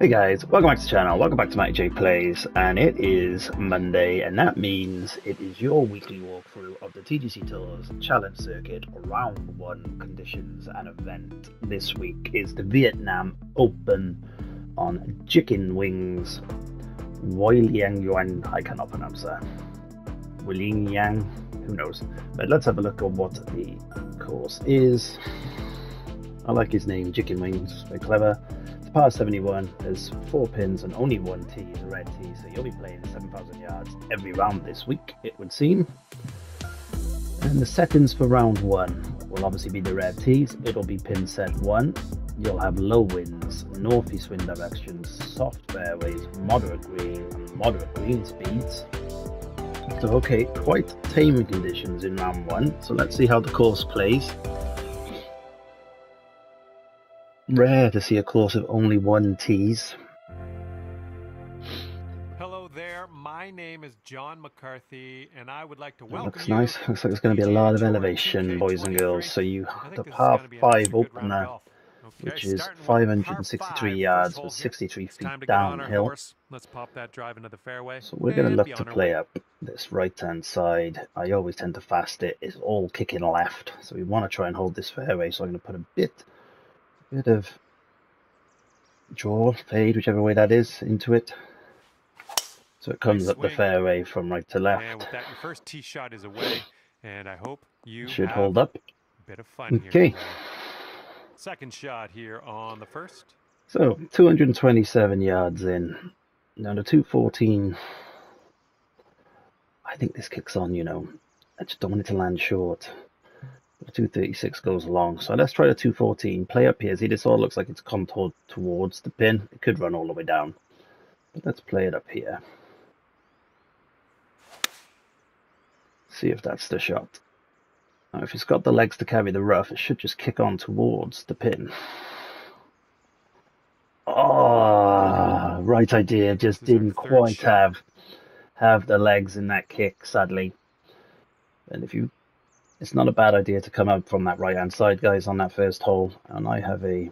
Hey guys, welcome back to the channel, welcome back to Matty J Plays, and it is Monday, and that means it is your weekly walkthrough of the TGC Tours Challenge Circuit Round 1 conditions and event. This week is the Vietnam Open on Chicken Wings, Wulingyuan, I cannot pronounce that, Wulingyuan, who knows, but let's have a look at what the course is. I like his name, Chicken Wings, very clever. Par 71, there's 4 pins and only 1 tee is a red tee, so you'll be playing 7,000 yards every round this week, it would seem. And the settings for round 1 will obviously be the red tees. It'll be pin set 1. You'll have low winds, northeast wind directions, soft fairways, moderate green speeds. So okay, quite tame conditions in round 1. So let's see how the course plays. Rare to see a course of only 1 tees. Hello there, my name is John McCarthy, and I would like to welcome Looks you. nice. Looks like there's going to be a lot of elevation, boys and girls. So you have the par 5 opener, which is 563 yards with 63 feet downhill. Let's pop that drive into the fairway. So we're going to look to play up this right-hand side. I always tend to fast it. It's all kicking left, so we want to try and hold this fairway. So I'm going to put a bit of draw, fade, whichever way that is, into it. So it comes up the fairway from right to left. And with that, your first tee shot is away, and I hope you should hold up. A bit of fun okay. Here. Second shot here on the first. So 227 yards in. Now the 214. I think this kicks on, you know. I just don't want it to land short. The 236 goes long, so let's try the 214. Play up here. See, this all looks like it's contoured towards the pin. It could run all the way down, but let's play it up here. See if that's the shot. Now, if it's got the legs to carry the rough, it should just kick on towards the pin. Oh, right idea. Just didn't quite have the legs in that kick, sadly. And if you it's not a bad idea to come out from that right hand side, guys, on that first hole. And I have a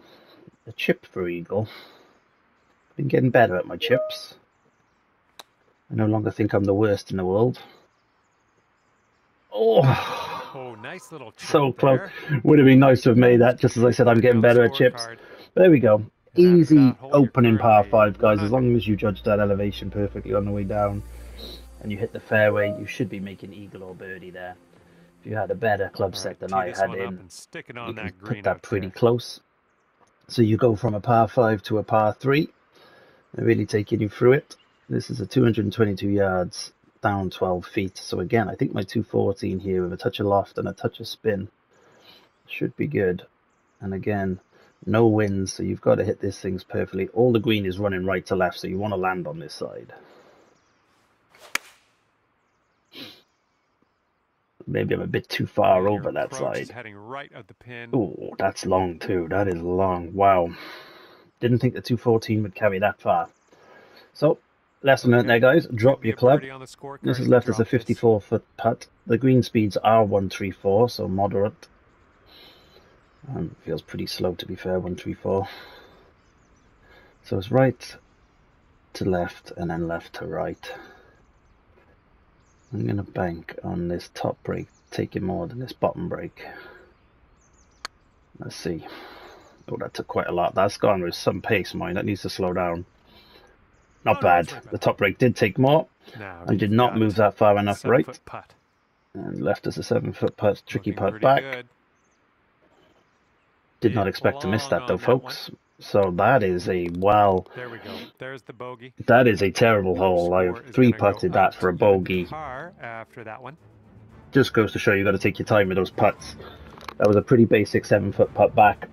chip for eagle. Been getting better at my chips. I no longer think I'm the worst in the world. Oh, nice little chip. So close. Would have been nice to have made that. Just as I said, I'm getting better at chips. But there we go. Easy opening par 5, guys. As long as you judge that elevation perfectly on the way down and you hit the fairway, you should be making eagle or birdie there. If you had a better club set than I had in, you can put that pretty close. So you go from a par 5 to a par 3. They're really taking you through it. This is a 222 yards, down 12 feet. So again, I think my 214 here with a touch of loft and a touch of spin should be good. And again, no winds, so you've got to hit this things perfectly. All the green is running right to left, so you want to land on this side. Maybe I'm a bit too far over that side. Right at the pin. Oh, that's long too. That is long. Wow. Didn't think the 214 would carry that far. So, lesson learned there, guys. Drop your club. This is left as a 54-foot putt. The green speeds are 134, so moderate. Feels pretty slow, to be fair, 134. So it's right to left and then left to right. I'm going to bank on this top break, taking more than this bottom break. Let's see. Oh, that took quite a lot. That's gone with some pace, mine. That needs to slow down. Not bad. The top break did take more. I did not move that far enough right. And left us a 7-foot putt, tricky putt back. Did not expect to miss that though, folks. So that is a There we go. There's the bogey. That is a terrible hole. I 3-putted that for a bogey. After that one. Just goes to show you got to take your time with those putts. That was a pretty basic 7-foot putt back,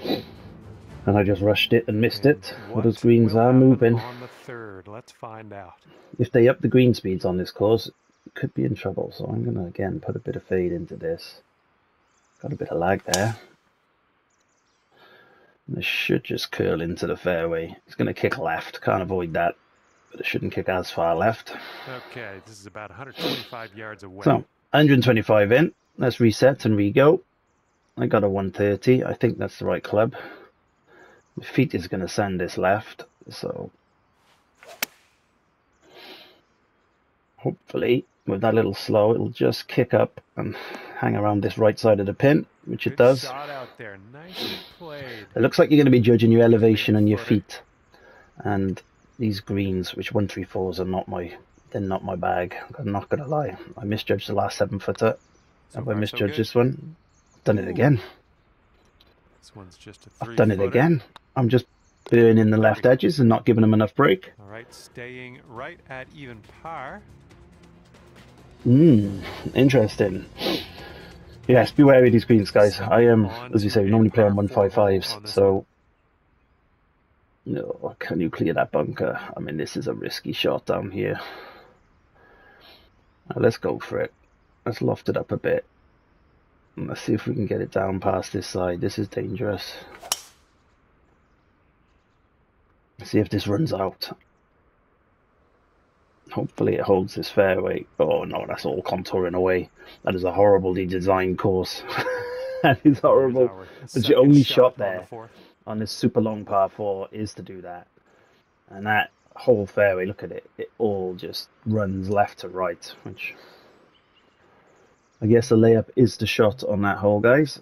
and I just rushed it and missed it. Well, those greens are moving. On the third, let's find out. If they up the green speeds on this course, it could be in trouble. So I'm gonna again put a bit of fade into this. Got a bit of lag there. And this should just curl into the fairway. It's going to kick left. Can't avoid that. But it shouldn't kick as far left. Okay, this is about 125 yards away. So, 125 in. Let's reset and re-go. I got a 130. I think that's the right club. My feet is going to send this left. So hopefully with that little slow, it'll just kick up and hang around this right side of the pin, which it does. Good shot out there. Nicely played. It looks like you're going to be judging your elevation and your feet. And these greens, which 134s are not my bag. I'm not going to lie. I misjudged the last 7-footer. Have I misjudged this one? I've done it again. This one's just a I've done it again. I'm just burning the left edges and not giving them enough break. All right, staying right at even par. Interesting. Yes, be wary of these greens, guys. I am, as you say, normally play on 155s, so no, can you clear that bunker? I mean, this is a risky shot down here. Now, let's go for it. Let's loft it up a bit. And let's see if we can get it down past this side. This is dangerous. Let's see if this runs out. Hopefully it holds this fairway. Oh no, that's all contouring away. That is a horribly designed course. That is horrible. But your only shot there on this super long par 4 is to do that. And that whole fairway, look at it. It all just runs left to right, which I guess the layup is the shot on that hole, guys.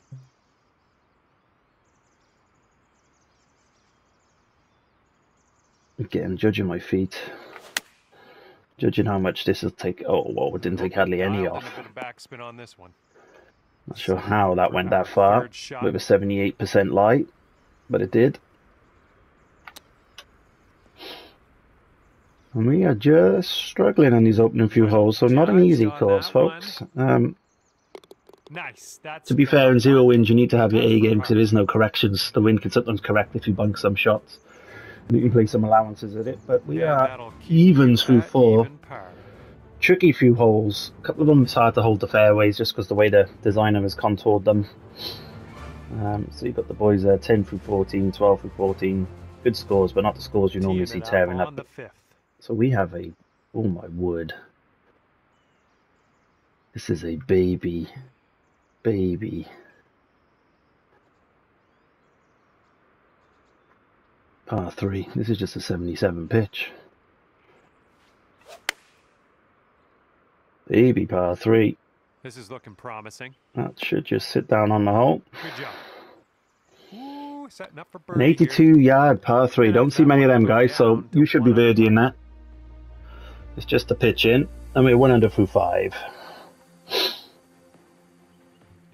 Again, judging my feet. Judging how much this will take. Oh, well, it didn't take hardly any off. Backspin on this one. Not sure how that went that far with a 78% lie, but it did. And we are just struggling on these opening few holes, so not an easy course, folks. Nice. To be fair, in 0 wins, you need to have your A game because there is no corrections. The wind can sometimes correct if you bunk some shots. You can play some allowances at it, but we are evens through 4. Tricky few holes. A couple of them it's hard to hold the fairways just because the way the designer has contoured them. So you've got the boys there 10 through 14, 12 through 14. Good scores, but not the scores you normally see tearing up. So we have a, oh my word. This is a baby. Par 3. This is just a 77 pitch. Baby par 3. This is looking promising. That should just sit down on the hole. Good job. Ooh, setting up for An 82-yard par 3. Don't see many of them, guys, so you should be birdieing that. It's just a pitch in, and we're 1 under through 5.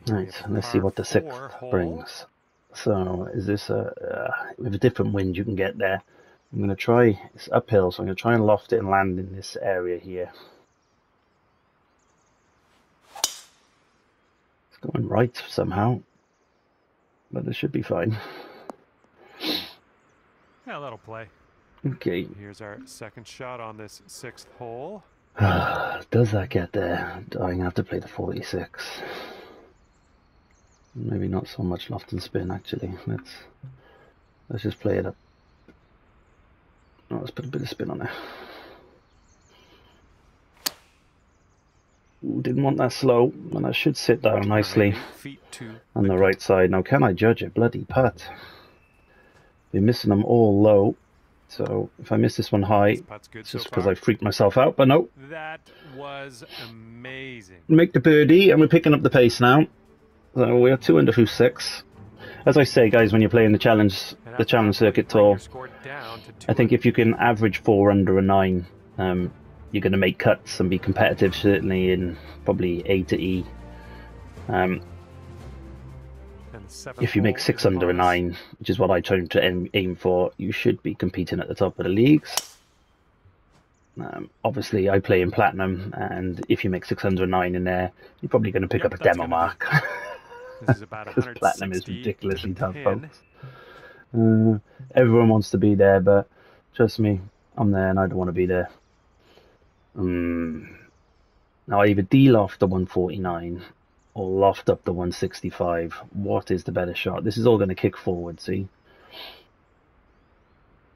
Right, let's see what the 6th brings. So, is this with a different wind you can get there? I'm going to try, it's uphill, so I'm going to try and loft it and land in this area here. It's going right somehow, but it should be fine. Yeah, that'll play. Okay. Here's our second shot on this 6th hole. Does that get there? I'm going to have to play the 46. Maybe not so much loft and spin, actually. Let's just play it up. Oh, let's put a bit of spin on there. Ooh, didn't want that slow, and that should sit down nicely on the right side. Now, can I judge it? Bloody putt. Been missing them all low. So if I miss this one high, it's just because I freaked myself out. But no. That was amazing. Make the birdie, and we're picking up the pace now. So we are 2 under through 6. As I say, guys, when you're playing the challenge circuit tour, I think if you can average 4 under a 9, you're going to make cuts and be competitive, certainly in probably A to E. If you make 6 under a 9, which is what I try to aim for, you should be competing at the top of the leagues. Obviously, I play in Platinum, and if you make 6 under a 9 in there, you're probably going to pick up a demo mark. Because Platinum is ridiculously tough, folks. Everyone wants to be there, but trust me, I'm there and I don't want to be there. Now, I either de-loft the 149 or loft up the 165. What is the better shot? This is all going to kick forward, see?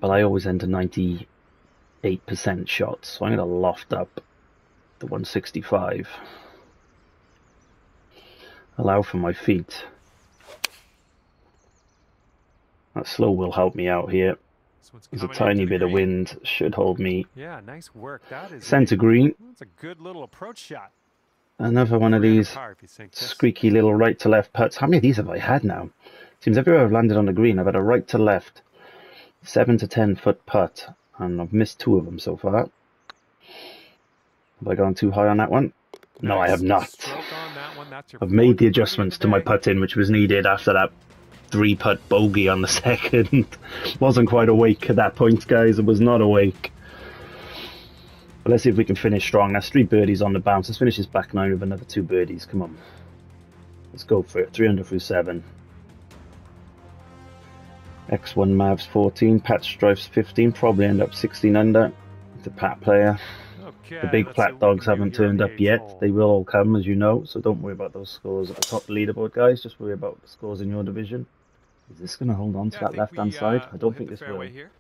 But I always enter 98% shots, so I'm going to loft up the 165. Allow for my feet. That slow will help me out here. This one's There's a coming tiny into the bit of green. wind, should hold me. Yeah, nice work. That is Centre green. That's a good little approach shot. Another one of 3 under these par if you sink this. squeaky little right to left putts. How many of these have I had now? Seems everywhere I've landed on the green, I've had a right to left 7 to 10 foot putt, and I've missed 2 of them so far. Have I gone too high on that one? No, I have not. Stroke on that one. That's your I've made the fourth adjustments bogey to my of the day. putting, which was needed after that 3-putt bogey on the second. Wasn't quite awake at that point, guys. I was not awake. But let's see if we can finish strong. That's 3 birdies on the bounce. Let's finish this back 9 with another 2 birdies. Come on. Let's go for it. 3 under through 7. X1 Mavs 14. Pat Strifes 15. Probably end up 16 under. The Pat player. Okay, The big let's see flat what we dogs can do haven't here on turned the up eighth yet. hole. They will all come, as you know, so don't worry about those scores at the top of the leaderboard, guys. Just worry about the scores in your division. Is this going to hold on to that left-hand side? I don't think this will. Here.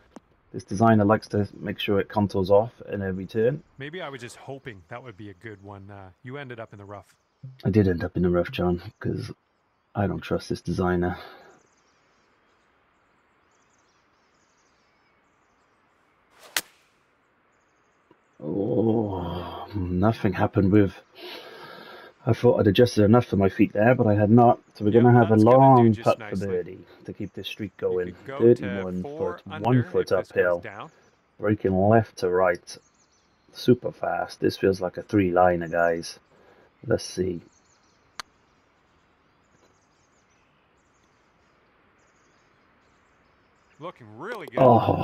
This designer likes to make sure it contours off in every turn. Maybe I was just hoping that would be a good one. You ended up in the rough. I did end up in the rough, John, because I don't trust this designer. Oh, nothing happened with... I thought I'd adjusted enough for my feet there, but I had not. So we're going to have a long putt for birdie to keep this streak going. 31 foot, 1 foot uphill, breaking left to right, super fast. This feels like a 3-liner, guys. Let's see. Looking really good. Oh,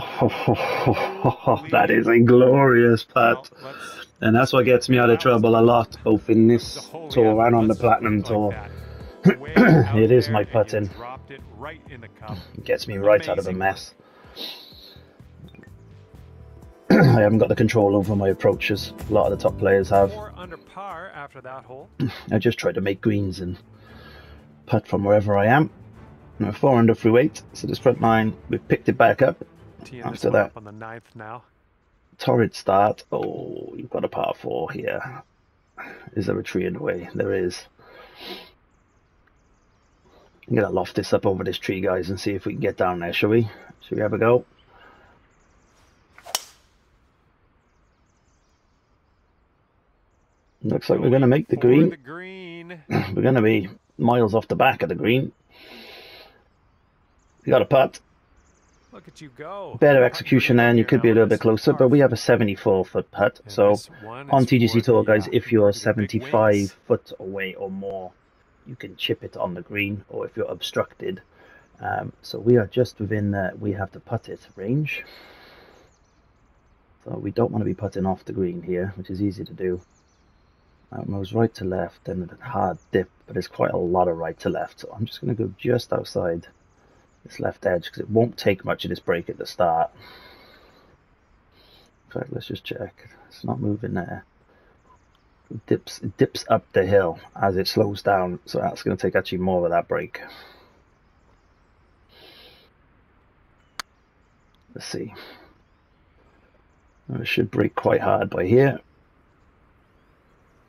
that is a glorious putt. Well, and that's what gets me out of trouble a lot, both in this tour and on the Platinum Tour. It is my putting. It gets me right out of a mess. I haven't got the control over my approaches. A lot of the top players have. 4 under par after that hole. I just try to make greens and putt from wherever I am. Now 4 under through 8, so this front 9, we've picked it back up after that. On the 9th now. Torrid start. Oh, you've got a par 4 here. Is there a tree in the way? There is. I'm going to loft this up over this tree, guys, and see if we can get down there, shall we? Shall we have a go? Looks like we're going to make the green. We're going to be miles off the back of the green. You got a putt. Look at you go. Better execution there, and you could be a little bit closer, but we have a 74-foot putt. So on TGC Tour, guys, if you're 75 foot away or more, you can chip it on the green, or if you're obstructed. So we are just within the we have to putt it range. So we don't want to be putting off the green here, which is easy to do. Moves right to left, then a hard dip, but there's quite a lot of right to left. So I'm just going to go just outside this left edge because it won't take much of this break at the start. In fact, let's just check. It's not moving there. It dips up the hill as it slows down, so that's going to take actually more of that break. Let's see. It should break quite hard by here.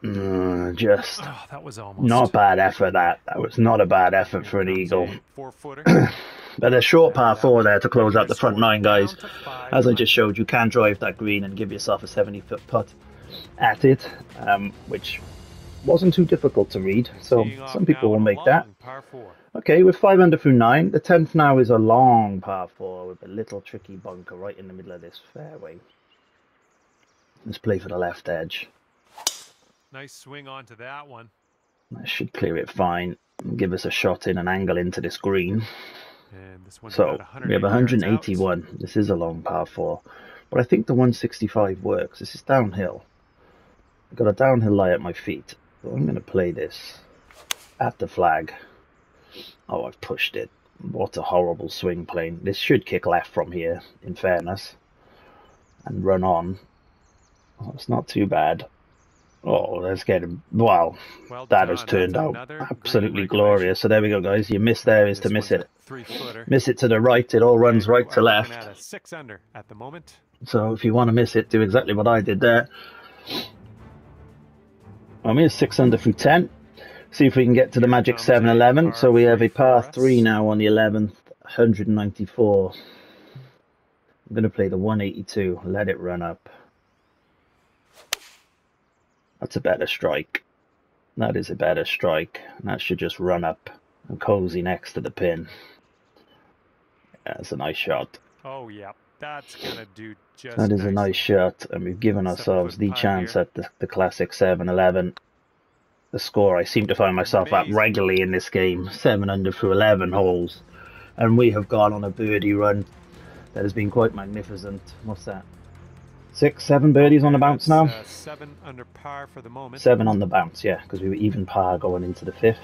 Just that was almost not a bad effort. That was not a bad effort for an eagle. But a short par 4 there to close out the front 9, guys. As I just showed, you can drive that green and give yourself a 70-foot putt at it, which wasn't too difficult to read. So some people will make that. Okay, we're 5 under through 9. The 10th now is a long par 4 with a little tricky bunker right in the middle of this fairway. Let's play for the left edge. Nice swing onto that one. That should clear it fine. Give us a shot in, an angle into this green. And this one's so we have 181. This is a long par 4. But I think the 165 works. This is downhill. I've got a downhill lie at my feet. So I'm going to play this at the flag. Oh, I've pushed it. What a horrible swing plane. This should kick left from here, in fairness. And run on. Oh, it's not too bad. Oh, let's get him. Wow, that has turned out absolutely glorious. So there we go, guys. Your miss there is to miss it. Miss it to the right. It all runs right to left. 6 under at the moment. So if you want to miss it, do exactly what I did there. I'm here 6 under through 10. See if we can get to the magic 7-11. So we have a par 3 now on the 11th, 194. I'm going to play the 182, let it run up. That's a better strike. That is a better strike. And that should just run up and cozy next to the pin. Yeah, that's a nice shot. Oh, yeah. That's going to do just That is nice. a nice shot, and we've given ourselves the chance here. at the classic 7-11. The score I seem to find myself at regularly in this game, 7 under through 11 holes. And we have gone on a birdie run that has been quite magnificent. What's that? 6, 7 birdies on the bounce now? 7 under par for the moment. 7 on the bounce, yeah, because we were even par going into the 5th.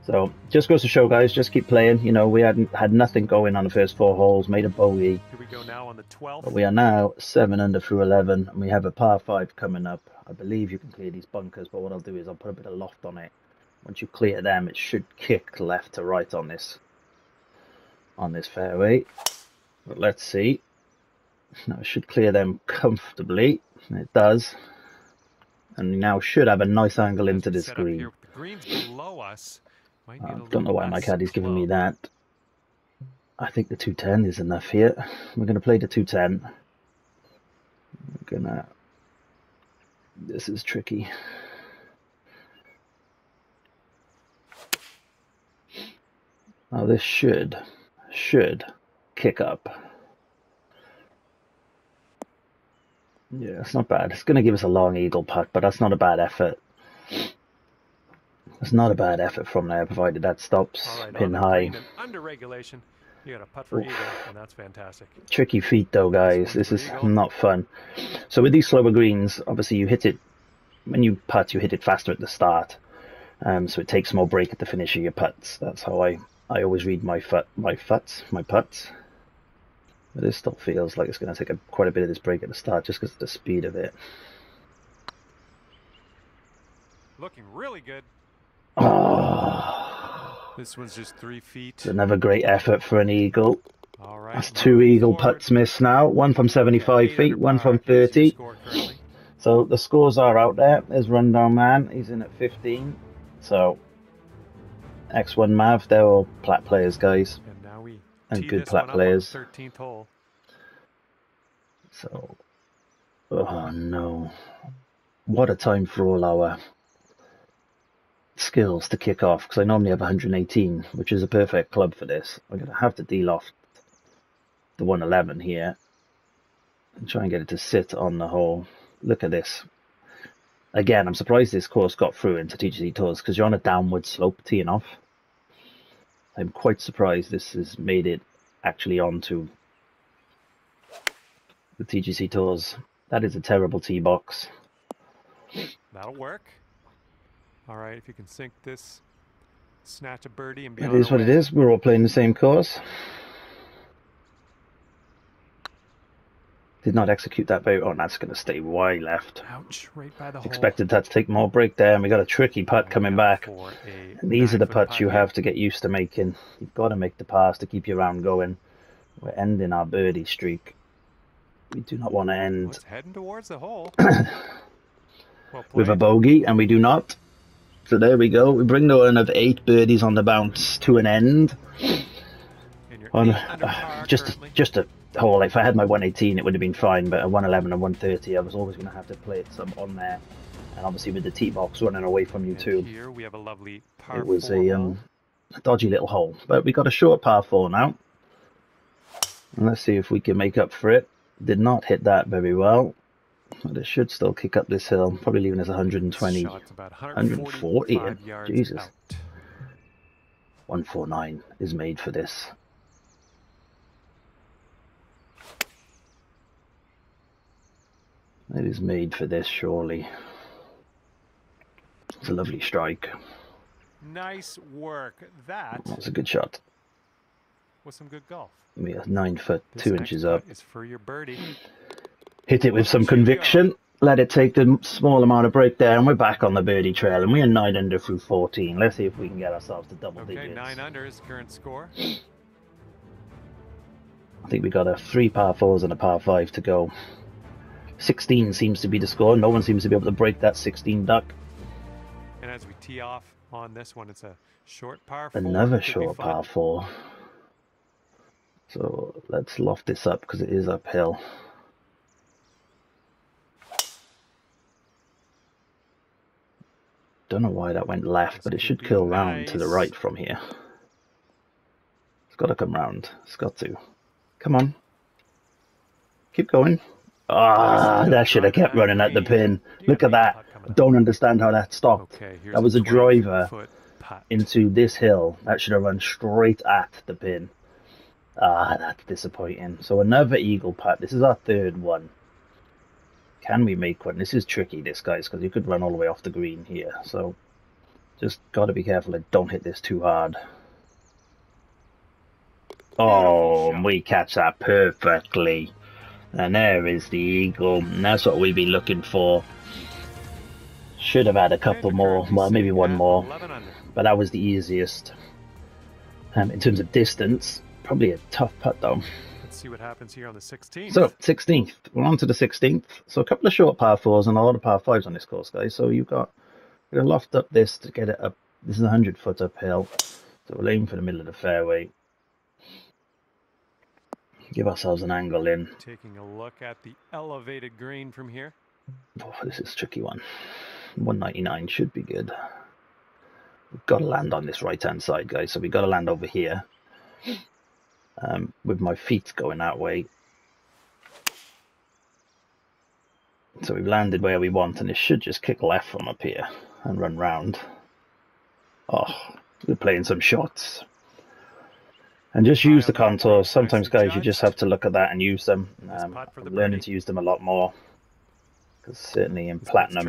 So, just goes to show, guys, just keep playing. You know, we had nothing going on the first 4 holes, made a bogey. Here we go now on the 12th. But we are now 7 under through 11, and we have a par 5 coming up. I believe you can clear these bunkers, but what I'll do is I'll put a bit of loft on it. Once you clear them, it should kick left to right on this fairway. But let's see. Now it should clear them comfortably. It does. And we now should have a nice angle into this green. The green's below us. I don't know why my caddy's giving me that. I think the 210 is enough here. We're going to play the 210. We're gonna... This is tricky. Now this should kick up. Yeah, it's not bad. It's going to give us a long eagle putt, but that's not a bad effort. It's not a bad effort from there, provided that stops pin high. Under regulation, you got a putt for eagle, and that's fantastic. Tricky feet though, guys. This is not fun. So with these slower greens, obviously you hit it, when you putt, you hit it faster at the start. So it takes more break at the finish of your putts. That's how I always read my putts. But this still feels like it's going to take quite a bit of this break at the start, just because of the speed of it. Looking really good. Oh, this one's just 3 feet. It's another great effort for an eagle. All right, that's 2 eagle putts missed now. One from 75 feet, one from 30. So the scores are out there. There's Rundown Man. He's in at 15. So X1 Mav, they're all plat players, guys. And now we good plat players. 13th hole. So, oh no. What a time for all our skills to kick off, because I normally have 118, which is a perfect club for this. I'm going to have to de-loft the 111 here and try and get it to sit on the hole. Look at this. Again, I'm surprised this course got through into TGC Tours, because you're on a downward slope teeing off. I'm quite surprised this has made it actually onto the TGC Tours. That is a terrible tee box. That'll work. All right, if you can sink this, snatch a birdie and be on. It is what it is. We're all playing the same course. Did not execute that very. Oh, that's going to stay way left. Ouch! Right by the hole. Expected that to take more break there, and we got a tricky putt coming back. And these are the putts you have to get used to making. You've got to make the pass to keep your round going. We're ending our birdie streak. We do not want to end. It's heading towards the hole. With a bogey, and we do not. So there we go. We bring the one of 8 birdies on the bounce to an end. On just a hole. Like if I had my 118, it would have been fine, but a 111 and 130, I was always going to have to play it some on there. And obviously with the tee box running away from you too, here we have a lovely par it was a dodgy little hole. But we got a short par 4 now. And let's see if we can make up for it. Did not hit that very well. But it should still kick up this hill, probably leaving us 120, 140. Jesus. Out. 149 is made for this. It is made for this, surely. It's a lovely strike. Nice work. That's a good shot. With some good golf. We are 9 foot 2 inches up. Is for your birdie. Hit it with some conviction. Let it take the small amount of break there, and we're back on the birdie trail, and we are 9 under through 14. Let's see if we can get ourselves to double digits. 9 under is current score. I think we got a 3 par 4s and a par 5 to go. 16 seems to be the score. No one seems to be able to break that 16 duck. And as we tee off on this one, it's a short par 4. Another short par 4. So let's loft this up because it is uphill. Don't know why that went left, but it should curl round to the right from here. It's got to come round. It's got to. Come on. Keep going. Ah, that should have kept running at the pin. Look at that. Don't understand how that stopped. That was a driver into this hill. That should have run straight at the pin. Ah, that's disappointing. So another eagle putt. This is our third one. Can we make one? This is tricky, this, guys, because you could run all the way off the green here. So just got to be careful that don't hit this too hard. Oh, we catch that perfectly. And there is the eagle. And that's what we'd be looking for. Should have had a couple more. Well, maybe one more. But that was the easiest. In terms of distance, probably a tough putt, though. See what happens here on the 16th. So 16th, we're on to the 16th. So a couple of short par 4s and a lot of par 5s on this course, guys. So you've got, we're going to loft up this to get it up. This is 100 foot uphill. So we'll aim for the middle of the fairway. Give ourselves an angle in. Taking a look at the elevated green from here. Oh, this is a tricky one. 199 should be good. We've got to land on this right hand side, guys. So we've got to land over here. With my feet going that way. So we've landed where we want, and it should just kick left from up here and run round. Oh, we're playing some shots. And just use the contours. Sometimes, guys, you just have to look at that and use them. I'm learning to use them a lot more. Because certainly in Platinum,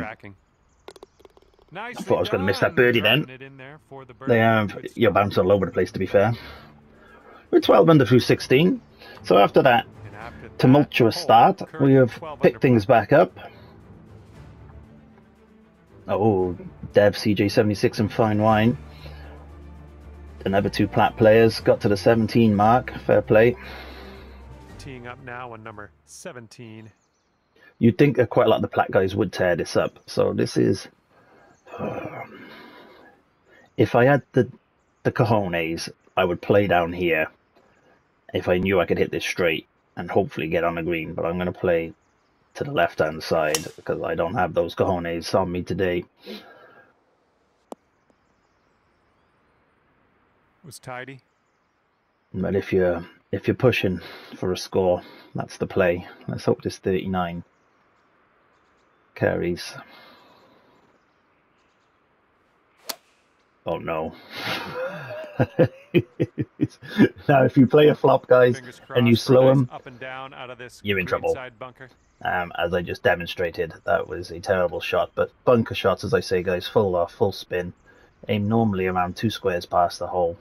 I thought I was going to miss that birdie then. You're bouncing all over the place, to be fair. We're 12 under through 16. So after that tumultuous start, we have picked things back up. Oh, Dev, CJ76 and Fine Wine. Another two Plat players got to the 17 mark. Fair play. Teeing up now on number 17. You'd think that quite a lot of the Plat guys would tear this up. So this is... if I had the cojones, I would play down here. If I knew I could hit this straight and hopefully get on the green, but I'm going to play to the left-hand side because I don't have those cojones on me today. It was tidy. But if you're pushing for a score, that's the play. Let's hope this 39 carries. Oh no. Now, if you play a flop, guys, and you slow them, you're in trouble. As I just demonstrated, that was a terrible shot. But bunker shots, as I say, guys, full off, full spin. Aim normally around 2 squares past the hole.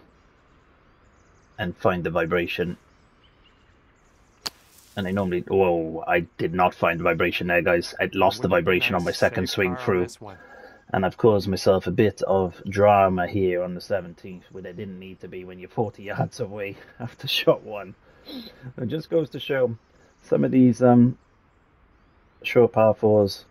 And find the vibration. And I normally... Whoa, I did not find the vibration there, guys. I lost the vibration on my second swing through. And I've caused myself a bit of drama here on the 17th, where there didn't need to be when you're 40 yards away after shot 1. It just goes to show some of these short par 4s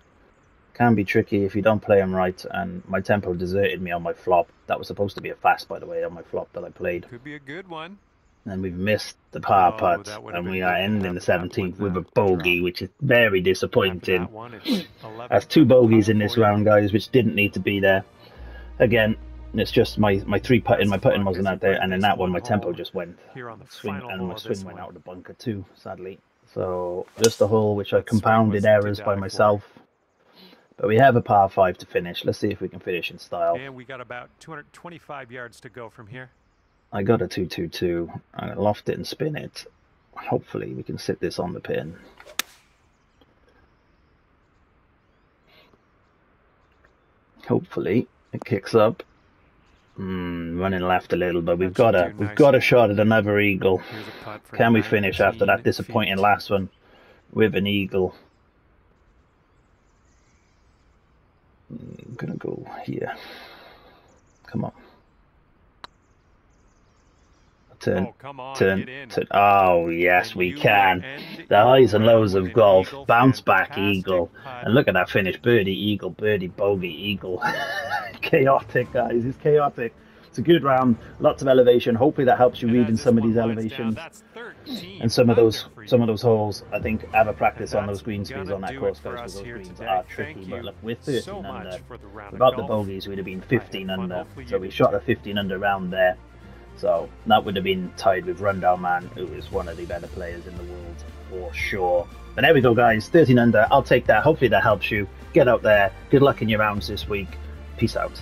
can be tricky if you don't play them right. And my tempo deserted me on my flop. That was supposed to be a fast, by the way, on my flop that I played. Could be a good one. And we've missed the par putt, and we are ending the 17th with a bogey, which is very disappointing. That's 2 bogeys in this round, guys, which didn't need to be there. Again, it's just my 3 putting. My putting wasn't out there, and in that one, my tempo just went. And my swing went out of the bunker too, sadly. So just a hole which I compounded errors by myself. But we have a par 5 to finish. Let's see if we can finish in style. And we got about 225 yards to go from here. I got a 222. I'm going to loft it and spin it. Hopefully we can sit this on the pin. Hopefully it kicks up. Running left a little, but we've got a shot at another eagle. Can we finish after that disappointing last one with an eagle? I'm gonna go here. Come on. Turn. Oh, yes, we can. The highs and lows of golf. Bounce back eagle. And look at that finish. Birdie, eagle, birdie, bogey, eagle. Chaotic, guys. It's chaotic. It's a good round, lots of elevation. Hopefully that helps you And read as in this some of one these winds elevations. down, that's 13 And some of those under for you. holes, I think, have a practice And on those that's green speeds gonna on that do course, it for guys, because us those here greens today. are Thank tricky. But you look, we're so 13 much under. for the round of Without the golf. bogeys, we'd have been I had 15 fun. under. Hopefully So you we did shot too. a 15 under round there. So that would have been tied with Rundown Man, who is one of the better players in the world for sure. But there we go, guys. 13 under. I'll take that. Hopefully that helps you. Get out there. Good luck in your rounds this week. Peace out.